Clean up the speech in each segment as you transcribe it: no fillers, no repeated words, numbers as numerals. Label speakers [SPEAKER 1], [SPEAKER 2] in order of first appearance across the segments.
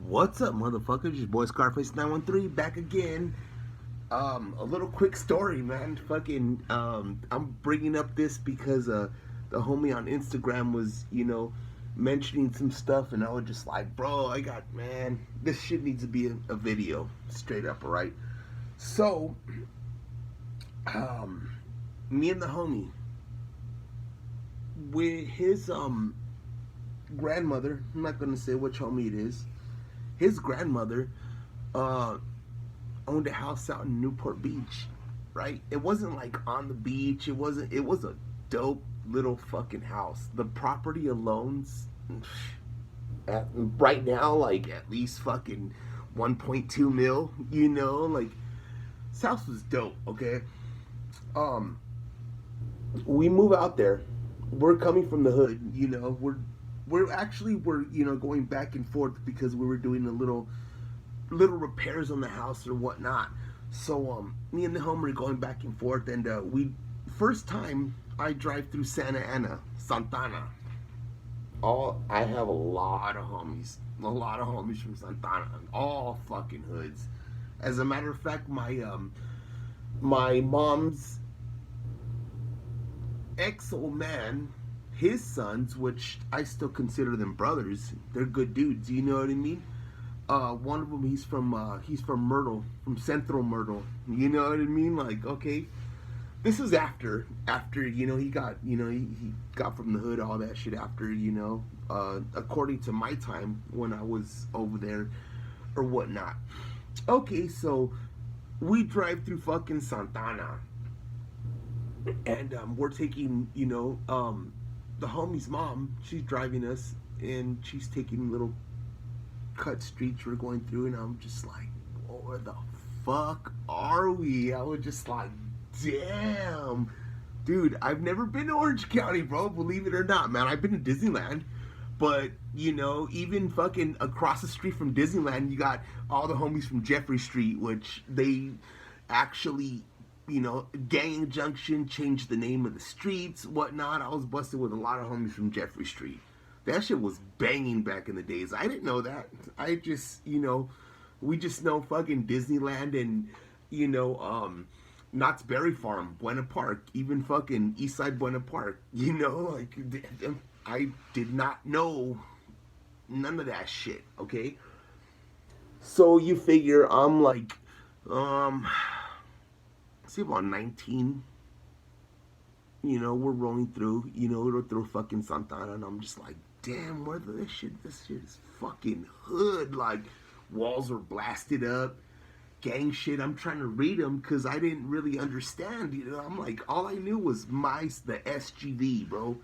[SPEAKER 1] What's up, motherfuckers? Your boy Scarface 913 back again. A little quick story, man. I'm bringing up this because the homie on Instagram was, mentioning some stuff, and I was just like, bro, this shit needs to be a video, straight up, alright? So, um, me and the homie, with his grandmother, I'm not gonna say which homie it is. His grandmother, uh, owned a house out in Newport Beach, right? It wasn't like on the beach. It was a dope little fucking house. The property alone's right now like at least fucking 1.2 mil, like this house was dope, okay? Um we move out there. We're coming from the hood, we're going back and forth because we were doing a little repairs on the house or whatnot. So me and the homie are going back and forth, and we first time I drive through Santana. All I have a lot of homies from Santana, all fucking hoods. As a matter of fact, my mom's ex old man, his sons, which I still consider them brothers, they're good dudes. You know what I mean? One of them he's from Myrtle, from Central Myrtle. You know what I mean? Like, okay, this is after he got from the hood, all that shit after according to my time when I was over there or whatnot. Okay, so we drive through fucking Santana, and we're taking the homie's mom. She's driving us, and she's taking little cut streets we're going through, and I'm just like, where the fuck are we? I was just like, damn, dude, I've never been to Orange County, bro, believe it or not, man. I've been to Disneyland, but even fucking across the street from Disneyland, you got all the homies from Jeffrey Street, which they actually, Gang Junction changed the name of the streets, whatnot. I was busted with a lot of homies from Jeffrey Street. That shit was banging back in the days. I didn't know that. I just, we just know fucking Disneyland and, Knott's Berry Farm, Buena Park, even fucking Eastside Buena Park. Like, I did not know none of that shit, okay? So you figure I'm like, see about 19. We're rolling through, we're through fucking Santana, and I'm just like, damn, this shit is fucking hood. Like, walls are blasted up, gang shit. I'm trying to read them because I didn't really understand, I'm like, all I knew was the SGV, bro.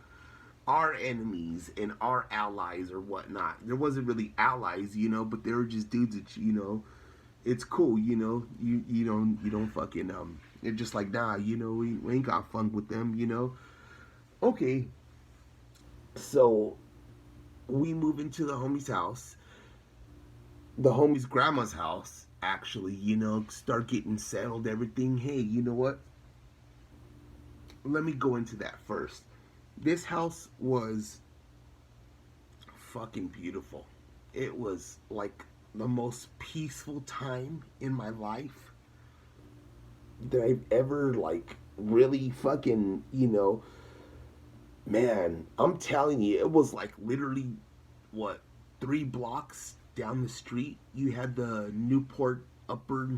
[SPEAKER 1] Our enemies and our allies or whatnot. There wasn't really allies, but they were just dudes that, it's cool, you don't fucking it's just like, nah, we ain't got fun with them, Okay, so we move into the homie's house, the homie's grandma's house, actually, start getting settled, everything. Hey, you know what? Let me go into that first. This house was fucking beautiful. It was like the most peaceful time in my life that I've ever like really fucking, man, I'm telling you, it was like literally what 3 blocks down the street. You had the Newport Upper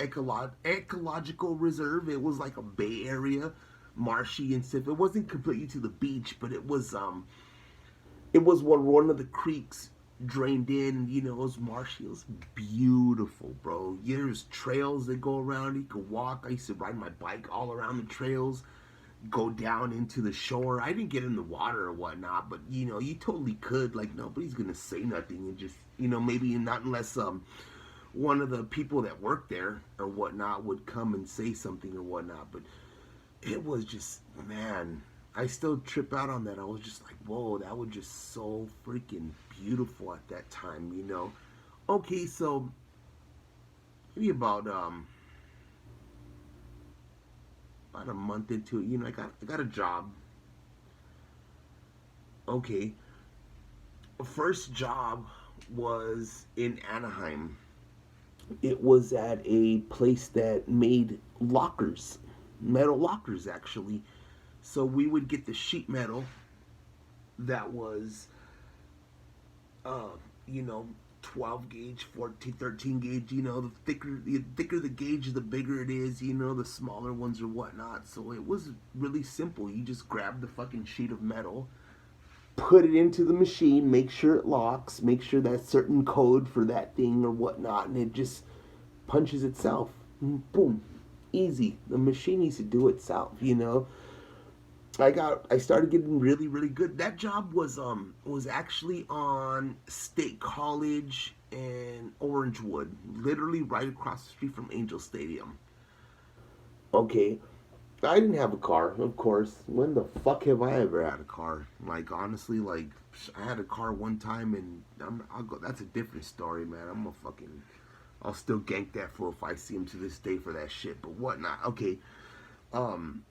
[SPEAKER 1] Ecological Reserve. It was like a bay area, marshy and stuff. It wasn't completely to the beach, but it was one of the creeks drained in, it was marshy. It was beautiful, bro. There's trails that go around. You could walk. I used to ride my bike all around the trails, go down into the shore. I didn't get in the water or whatnot, but you totally could. Like, nobody's gonna say nothing, and just maybe not unless one of the people that worked there or whatnot would come and say something or whatnot. But it was just, man, I still trip out on that. I was just like, whoa, that was just so freaking beautiful at that time. Okay, so maybe about a month into it, I got a job. Okay, first job was in Anaheim. It was at a place that made lockers, metal lockers actually. So we would get the sheet metal that was, uh, you know, 12 gauge, 14, 13 gauge. The thicker the gauge, the bigger it is. The smaller ones or whatnot. So it was really simple. You just grab the fucking sheet of metal, put it into the machine, make sure it locks, make sure that certain code for that thing or whatnot, and it just punches itself. Boom, easy. The machine needs to do itself. I started getting really really good. That job was actually on State College and Orangewood, literally right across the street from Angel Stadium. Okay, I didn't have a car, of course. When the fuck have I ever had a car? Like honestly, like I had a car one time, and I'll go. That's a different story, man. I'll still gank that fool if I see him to this day for that shit. But whatnot. Okay, um,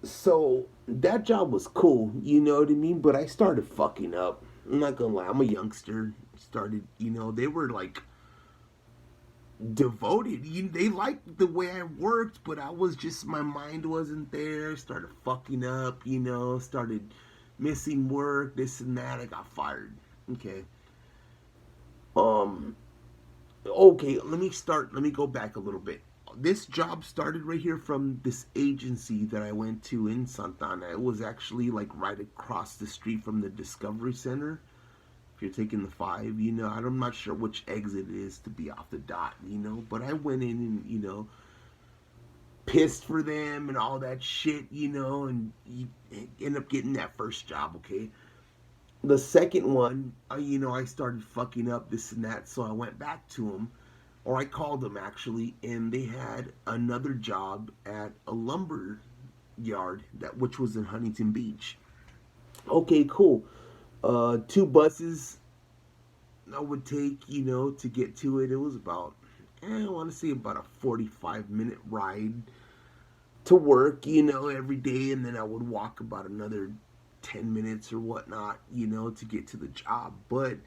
[SPEAKER 1] so that job was cool, you know what I mean? But I started fucking up. I'm not gonna lie, I'm a youngster. They were like devoted. They liked the way I worked, but I was just, my mind wasn't there. Started fucking up, started missing work, this and that. I got fired. Okay. Um, okay, let me go back a little bit. This job started right here from this agency that I went to in Santana. It was actually like right across the street from the Discovery Center. If you're taking the 5, I'm not sure which exit it is to be off the dot, but I went in and, pissed for them and all that shit, and you end up getting that first job, okay? The second one, I started fucking up this and that, so I went back to them, or I called them actually, and they had another job at a lumber yard which was in Huntington Beach. Okay, cool. 2 buses I would take, to get to it. It was about, I want to say about a 45-minute ride to work, every day, and then I would walk about another 10 minutes or whatnot, to get to the job. But,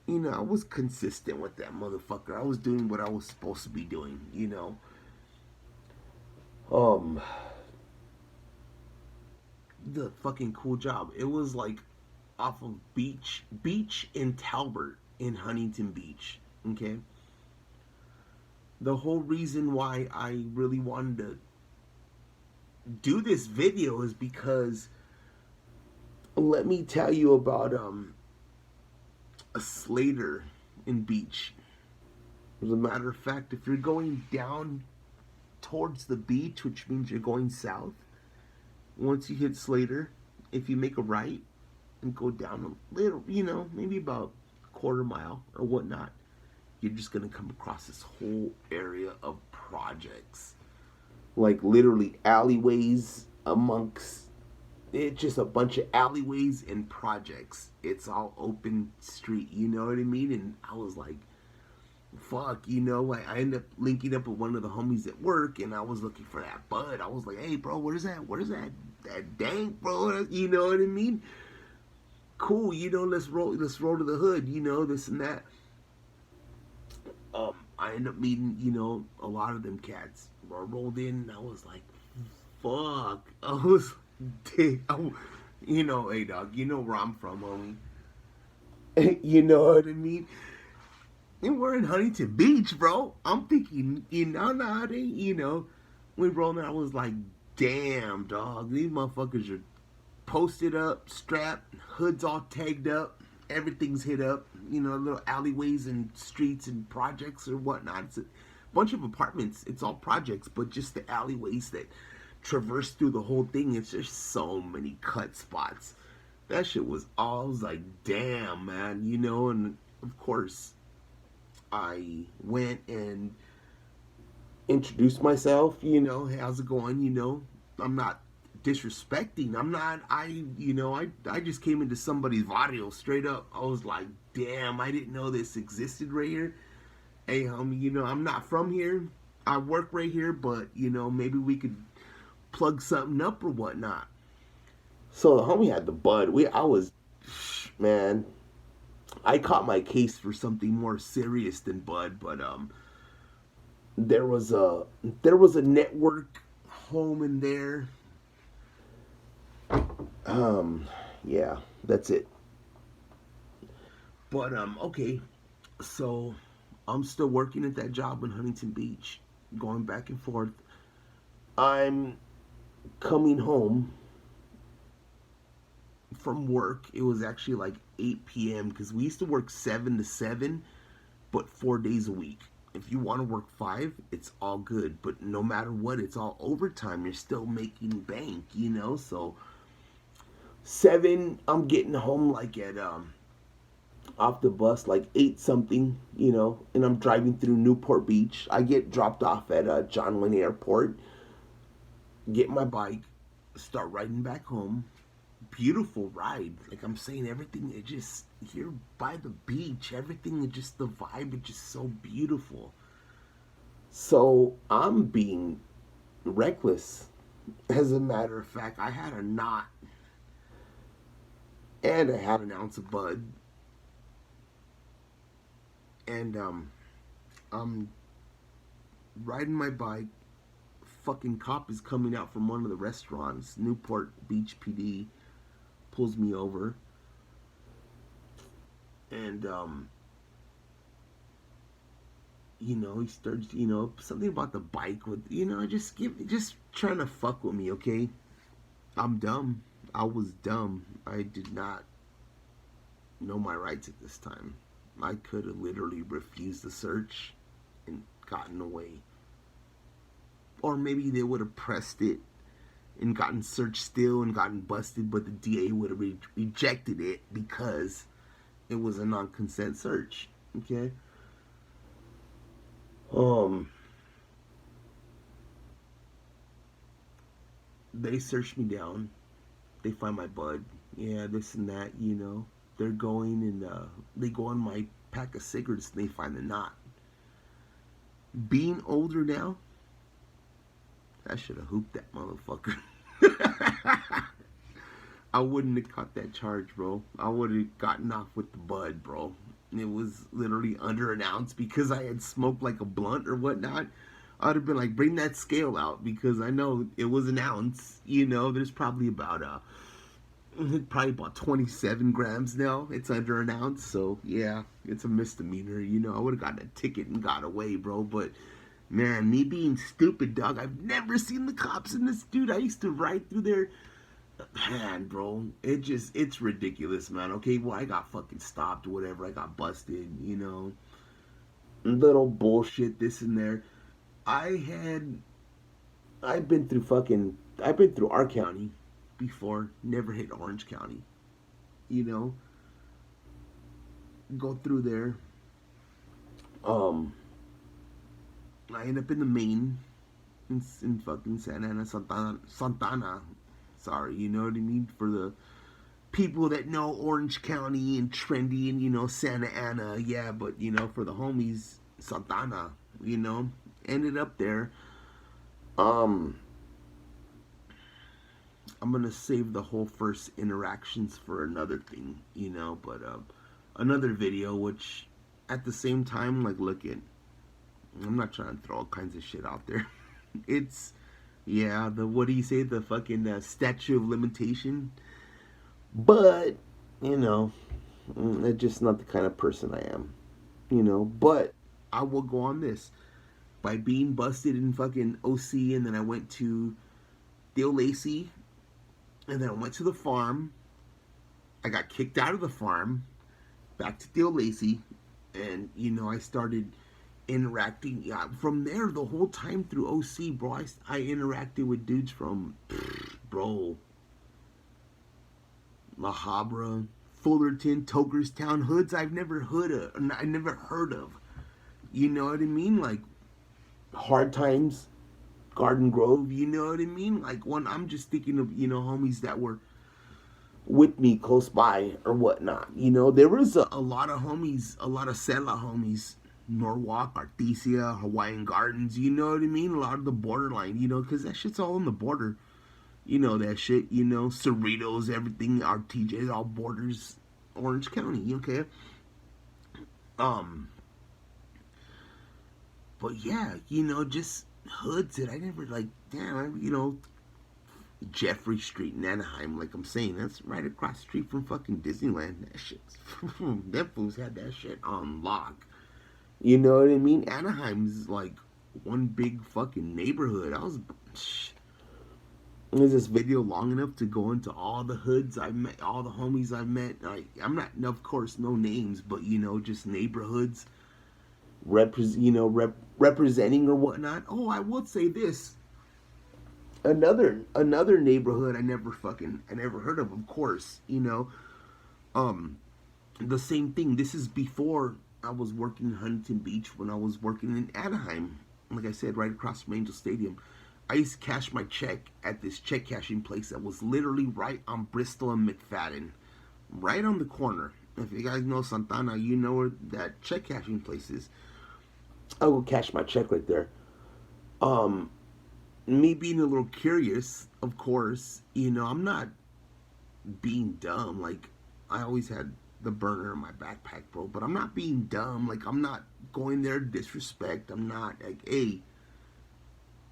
[SPEAKER 1] I was consistent with that motherfucker. I was doing what I was supposed to be doing. Um, the fucking cool job. It was like off of beach in Talbert in Huntington Beach. Okay. The whole reason why I really wanted to do this video is because, let me tell you about a Slater in Beach. As a matter of fact, if you're going down towards the beach, which means you're going south, once you hit Slater, if you make a right and go down a little, maybe about a quarter mile or whatnot, you're just gonna come across this whole area of projects. Like literally alleyways amongst, it's just a bunch of alleyways and projects. It's all open street, you know what I mean? And I was like, fuck, I ended up linking up with one of the homies at work, and I was looking for that bud. I was like, hey bro, what is that dank, bro? You know what I mean? Cool, let's roll to the hood, this and that. I ended up meeting, a lot of them cats. I rolled in and I was like, fuck. I was, hey dog, you know where I'm from, homie. You know what I mean? And we're in Huntington Beach, bro. I'm thinking, nah, they, we rolled in, I was like, damn, dog, these motherfuckers are posted up, strapped, hoods all tagged up, everything's hit up, little alleyways and streets and projects or whatnot. It's a bunch of apartments. It's all projects, but just the alleyways that traverse through the whole thing. It's just so many cut spots. That shit was all, I was like, damn, man, and of course, I went and introduced myself, hey, how's it going, I'm not disrespecting. I just came into somebody's barrio straight up. I was like, damn, I didn't know this existed right here. Hey, homie, I'm not from here. I work right here, but, maybe we could plug something up or whatnot. So the homie had the bud. Man, I caught my case for something more serious than bud, but there was a there was a network home in there. Um, yeah, that's it. But okay, so I'm still working at that job in Huntington Beach, going back and forth. I'm coming home from work. It was actually like 8 p.m. because we used to work 7 to 7, but 4 days a week. If you want to work five, it's all good. But no matter what, it's all overtime. You're still making bank, you know? So 7, I'm getting home like at off the bus like 8 something, you know, and I'm driving through Newport Beach. I get dropped off at John Wayne Airport, get my bike, start riding back home. Beautiful ride. Like I'm saying, everything it just here by the beach, everything is just the vibe is just so beautiful. So I'm being reckless. As a matter of fact, I had a knot and I had an ounce of bud, and I'm riding my bike. Fucking cop is coming out from one of the restaurants. Newport Beach PD pulls me over, and you know, he starts, you know, something about the bike with, you know, just trying to fuck with me. Okay, I'm dumb. I was dumb. I did not know my rights at this time. I could have literally refused the search and gotten away. Or maybe they would have pressed it and gotten searched still and gotten busted, but the DA would have rejected it because it was a non-consent search. Okay. Um, they search me down. They find my bud. Yeah, this and that. You know, they're going and they go on my pack of cigarettes and they find the knot. Being older now, I should have hooped that motherfucker. I wouldn't have caught that charge, bro. I would have gotten off with the bud, bro. It was literally under an ounce because I had smoked like a blunt or whatnot. I'd have been like, bring that scale out because I know it was an ounce. You know, there's probably about 27 grams now. It's under an ounce, so yeah, it's a misdemeanor. You know, I would have gotten a ticket and got away, bro. But man, me being stupid, dog. I've never seen the cops in this, dude. I used to ride through there. Man, bro, it's ridiculous, man. Okay, well, I got fucking stopped, whatever. I got busted, you know, little bullshit, this and there. I had, I've been through our county before. Never hit Orange County, you know. Go through there. Um, I end up in the main, in fucking Santa Ana, Santana. Sorry, you know what I mean? For the people that know Orange County and trendy and, you know, Santa Ana, yeah, but, you know, for the homies, Santana, you know, ended up there. Um, I'm gonna save the whole first interactions for another thing, you know, but, another video, which at the same time, like, look at, I'm not trying to throw all kinds of shit out there. It's, yeah, the, what do you say, the fucking statute of limitation. But, you know, it's just not the kind of person I am, you know. But I will go on this. By being busted in fucking OC, and then I went to Dale Lacey, and then I went to the farm. I got kicked out of the farm, back to Dale Lacey, and, you know, I started interacting. Yeah, from there, the whole time through OC, bro, I interacted with dudes from, bro, La Habra, Fullerton, Tokerstown, hoods I never heard of. You know what I mean? Like Hard Times, Garden Grove. You know what I mean? Like when I'm just thinking of, you know, homies that were with me close by or whatnot. You know, there was a lot of homies, a lot of Sela homies, Norwalk, Artesia, Hawaiian Gardens. You know what I mean? A lot of the borderline. You know, because that shit's all on the border. You know that shit, you know, Cerritos, everything, RTJ's all borders Orange County, okay? Um, but yeah, just hoods that I never like. Damn, Jeffrey Street in Anaheim, like I'm saying, that's right across the street from fucking Disneyland. That shit's them fools had that shit on lock. You know what I mean? Anaheim's like one big fucking neighborhood. Is this video long enough to go into all the hoods I've met, all the homies I've met? Like, I'm not, of course, no names, but just neighborhoods, representing or whatnot. Oh, I would say this. Another neighborhood I never heard of course, um, the same thing. This is before I was working in Huntington Beach, when I was working in Anaheim. Like I said, right across from Angel Stadium. I used to cash my check at this check cashing place that was literally right on Bristol and McFadden. Right on the corner. If you guys know Santana, you know where that check cashing place is. I will cash my check right there. Um, Me being a little curious, of course, I'm not being dumb. Like, I always had the burner in my backpack, bro. But I'm not being dumb. Like, I'm not going there to disrespect. I'm not like, hey,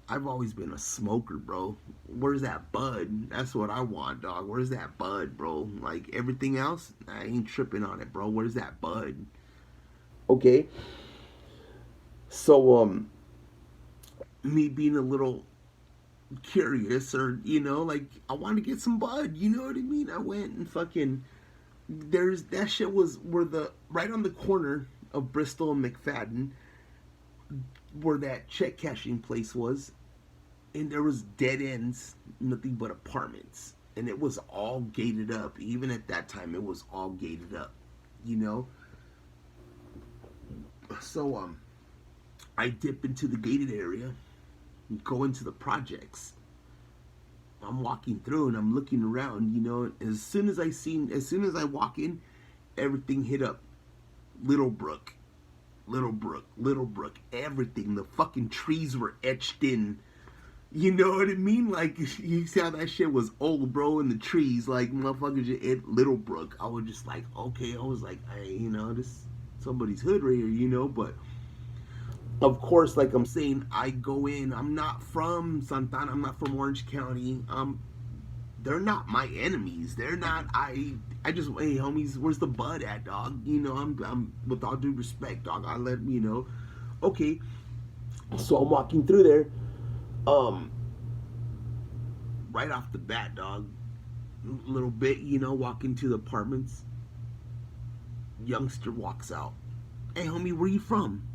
[SPEAKER 1] I've always been a smoker, bro. Where's that bud? That's what I want, dog. Where's that bud, bro? Like, everything else, I ain't tripping on it, bro. Where's that bud? Okay. So, me being a little curious, or like, I want to get some bud, you know what I mean? I went and fucking, there's that shit was where the right on the corner of Bristol and McFadden, where that check cashing place was, and there was dead ends, nothing but apartments, and it was all gated up. Even at that time, it was all gated up, you know. So I dip into the gated area, go into the projects. I'm walking through and I'm looking around, As soon as I walk in, everything hit up. Little Brook, Little Brook, Little Brook, everything. The fucking trees were etched in. You know what I mean? Like, you see how that shit was old, bro, in the trees. Like, motherfuckers just hit Little Brook. I was just like, okay. I was like, hey, this somebody's hood right here, But of course, like I'm saying, I go in. I'm not from Santana. I'm not from Orange County. They're not my enemies. They're not. I just, hey, homies, where's the bud at, dog? I'm with all due respect, dog. I let okay. So I'm walking through there. Right off the bat, dog. A little bit, walking to the apartments. Youngster walks out. Hey, homie, where you from?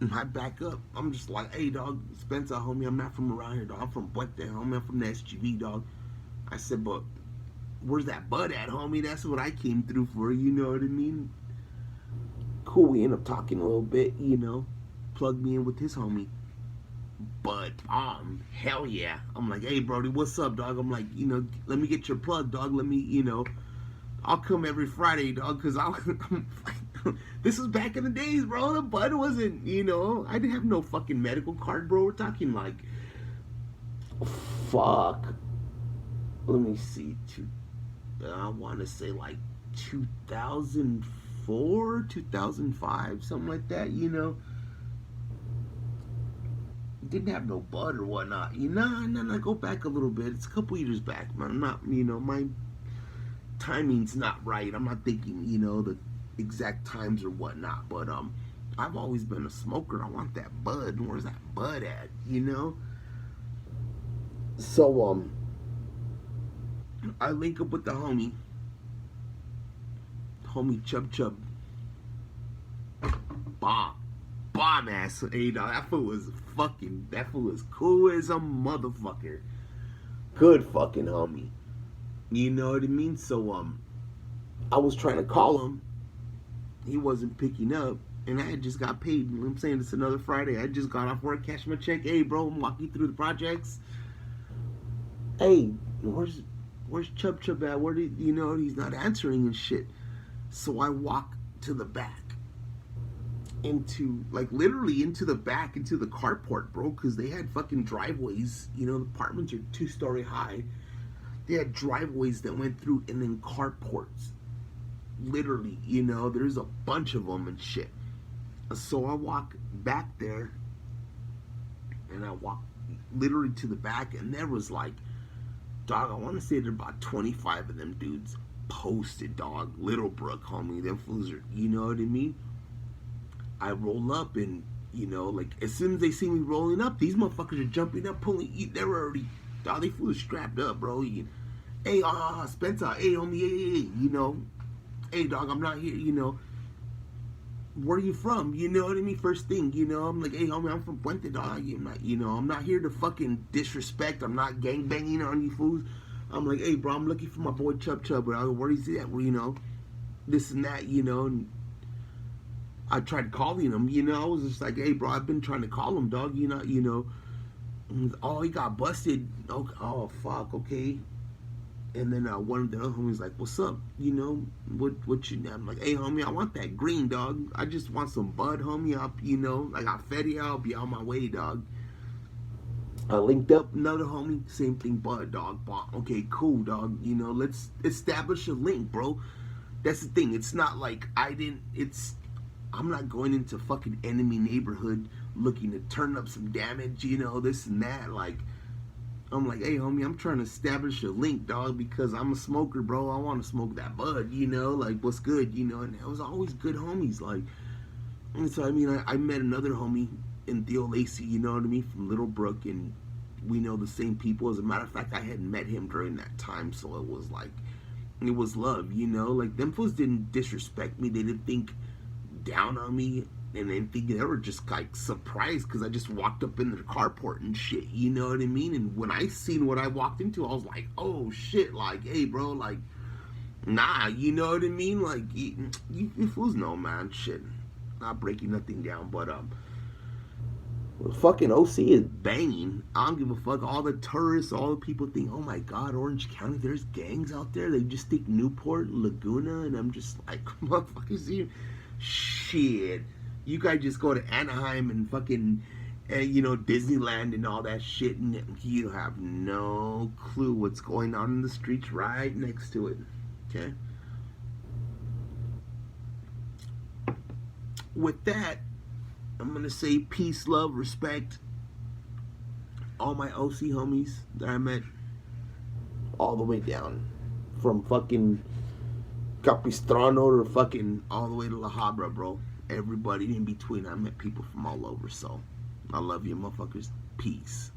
[SPEAKER 1] And I back up. I'm just like, hey, dog, Spencer, homie, I'm not from around here, dog. I'm from what the homie? I'm from the SGV, dog. I said, but where's that bud at, homie? That's what I came through for, you know what I mean? Cool, we end up talking a little bit, Plug me in with his homie. But, hell yeah. I'm like, hey, Brody, what's up, dog? I'm like, let me get your plug, dog. Let me, I'll come every Friday, dog, because this was back in the days, bro. The bud wasn't, I didn't have no fucking medical card, bro. We're talking like, fuck. Let me see. I want to say like 2004, 2005, something like that, Didn't have no bud or whatnot. No, go back a little bit. It's a couple years back, man. I'm not, my timing's not right. I'm not thinking, the exact times or whatnot. But I've always been a smoker. I want that bud. Where's that bud at? So I link up with the homie Chub Chub. Bomb ass. Hey, dog, that fool was cool as a motherfucker. Good fucking homie. You know what I mean? So I was trying to call him. He wasn't picking up, and I had just got paid. You know what I'm saying? It's another Friday. I just got off work, cashed my check. Hey, bro, I'm walking through the projects. Hey, where's Chub Chub at? Where did he's not answering and shit. So I walk to the back. Literally into the back, into the carport, bro, because they had fucking driveways. The apartments are 2-story high. They had driveways that went through, and then carports. literally, you know, there's a bunch of them and shit. So I walk back there, and I walk literally to the back, and there was like, dog, I want to say there about 25 of them dudes posted, dog. Little Brook, homie, them fools are, you know what I mean? I roll up, and, you know, like, as soon as they see me rolling up, these motherfuckers are jumping up, pulling, they're already, dog, they fools strapped up, bro. Hey, Spencer, hey, homie, hey, you know, hey, dog, I'm not here, you know. Where are you from? You know what I mean? First thing, you know, I'm like, hey, homie, I'm from Puente, dog. I'm not, you know, I'm not here to fucking disrespect. I'm not gang banging on you fools. I'm like, hey, bro, I'm looking for my boy Chub Chub, bro. Where is he at? Well, you know, this and that, you know. And I tried calling him, you know. I was just like, hey, bro, I've been trying to call him, dog. You know. Oh, he got busted. Oh, fuck, okay. And then one of the other homies like, what's up? You know, what you, I'm like, hey, homie, I want that green, dog. I just want some bud, homie. You know, I got Fetty, I'll be on my way, dog. I linked up another homie, same thing, bud, dog. Okay, cool, dog. You know, let's establish a link, bro. That's the thing. It's not like I'm not going into fucking enemy neighborhood looking to turn up some damage, you know, this and that. Like, I'm like, hey, homie, I'm trying to establish a link, dog, because I'm a smoker, bro. I want to smoke that bud, you know, like, what's good, you know, and it was always good homies, like, and so, I mean, I met another homie in Theo Lacey, you know what I mean, from Little Brook, and we know the same people. As a matter of fact, I hadn't met him during that time, so it was like, it was love, you know, like, them fools didn't disrespect me, they didn't think down on me, and then they were just like surprised because I just walked up in their carport and shit, you know what I mean? And when I seen what I walked into, I was like, oh shit, like, hey, bro, like, nah, you know what I mean? Like, you fools know, man, shit, not breaking nothing down, but fucking OC is banging. I don't give a fuck. All the tourists, all the people think, oh my god, Orange County, there's gangs out there. They just think Newport, Laguna, and I'm just like, motherfuckers, you shit. You guys just go to Anaheim and fucking, you know, Disneyland and all that shit, and you have no clue what's going on in the streets right next to it. Okay? With that, I'm going to say peace, love, respect. All my OC homies that I met all the way down. From fucking Capistrano to fucking all the way to La Habra, bro. Everybody in between. I met people from all over, so I love you motherfuckers. Peace.